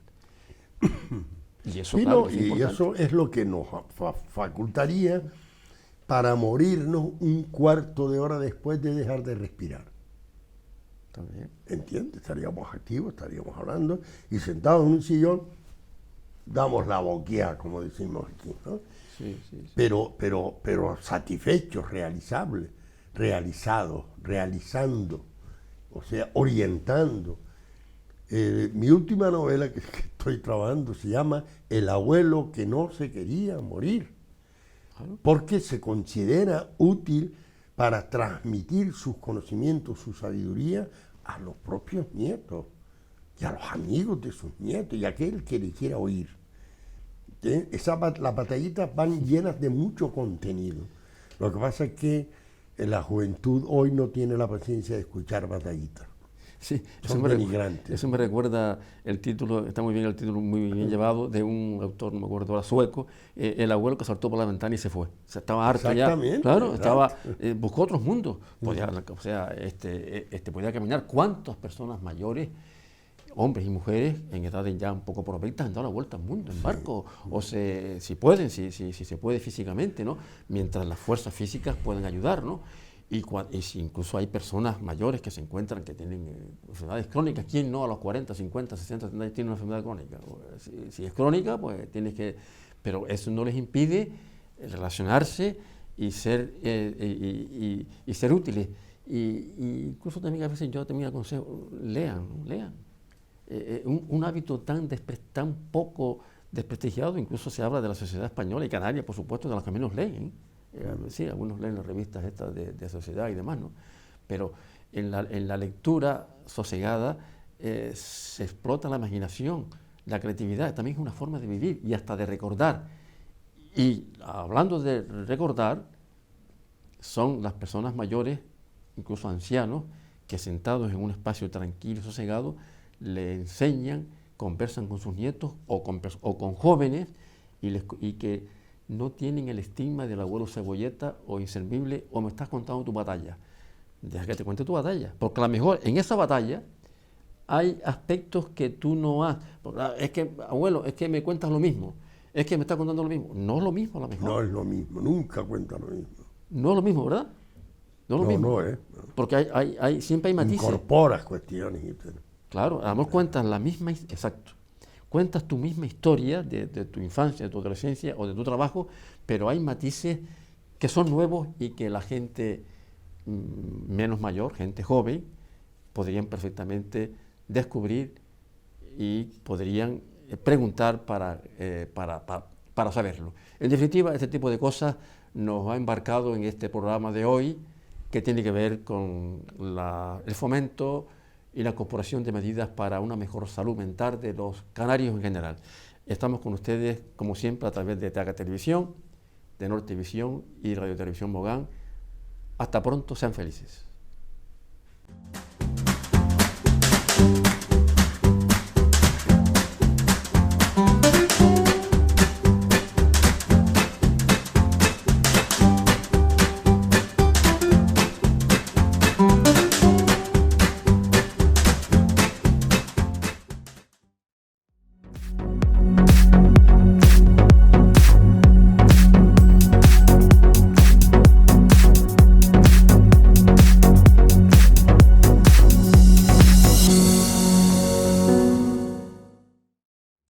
[SPEAKER 1] Y eso,
[SPEAKER 2] sí,
[SPEAKER 1] claro,
[SPEAKER 2] no, y eso es lo que nos facultaría para morirnos un cuarto de hora después de dejar de respirar.
[SPEAKER 1] También.
[SPEAKER 2] ¿Entiendes? Estaríamos activos, estaríamos hablando, y sentados en un sillón, damos la boqueada, como decimos aquí, ¿no?
[SPEAKER 1] Sí.
[SPEAKER 2] Pero satisfechos, realizables, realizados, realizando, o sea, orientando. Mi última novela que estoy trabajando se llama El abuelo que no se quería morir, porque se considera útil para transmitir sus conocimientos, su sabiduría a los propios nietos y a los amigos de sus nietos y a aquel que le quiera oír. Las batallitas van llenas de mucho contenido. Lo que pasa es que la juventud hoy no tiene la paciencia de escuchar batallitas.
[SPEAKER 1] Sí,
[SPEAKER 2] Son denigrantes.
[SPEAKER 1] Eso me recuerda el título, está muy bien el título, muy bien llevado, de un autor, no me acuerdo ahora, sueco, el abuelo que saltó por la ventana y se fue. O sea, estaba harto ya. Claro, buscó otros mundos. Podía caminar. ¿Cuántas personas mayores, hombres y mujeres, en edades ya un poco provectas, han dado la vuelta al mundo en barco? O si pueden, si se puede físicamente, ¿no? Mientras las fuerzas físicas pueden ayudar, ¿no? Y si incluso hay personas mayores que se encuentran que tienen enfermedades crónicas. ¿Quién no a los 40, 50, 60, 70 años tiene una enfermedad crónica? Si es crónica, pues tienes que... Pero eso no les impide relacionarse y ser útiles. Y incluso también a veces yo también aconsejo, lean. Un hábito tan poco desprestigiado, incluso se habla de la sociedad española y canaria, por supuesto, de las que menos leen. Sí, algunos leen las revistas estas de sociedad y demás, ¿no? Pero en la lectura sosegada se explota la imaginación, la creatividad, también es una forma de vivir y hasta de recordar. Y hablando de recordar, son las personas mayores, incluso ancianos, que sentados en un espacio tranquilo y sosegado, le enseñan, conversan con sus nietos o con jóvenes y que no tienen el estigma del abuelo cebolleta o inservible o me estás contando tu batalla. Deja que te cuente tu batalla, porque a lo mejor en esa batalla hay aspectos que tú no has. Es que, abuelo, es que me cuentas lo mismo, es que me estás contando lo mismo. No es lo mismo a lo mejor.
[SPEAKER 2] No es lo mismo, nunca cuenta lo mismo.
[SPEAKER 1] No es lo mismo, ¿verdad? No es lo mismo.
[SPEAKER 2] No.
[SPEAKER 1] Porque siempre hay matices.
[SPEAKER 2] Incorporas cuestiones.
[SPEAKER 1] Claro, a lo mejor cuentas la misma, exacto. Cuentas tu misma historia de tu infancia, de tu adolescencia o de tu trabajo, pero hay matices que son nuevos y que la gente menos mayor, gente joven, podrían perfectamente descubrir y podrían preguntar para saberlo. En definitiva, este tipo de cosas nos ha embarcado en este programa de hoy, que tiene que ver con el fomento y la incorporación de medidas para una mejor salud mental de los canarios en general. Estamos con ustedes, como siempre, a través de TACA Televisión, de Nortevisión y Radio Televisión Mogán. Hasta pronto, sean felices.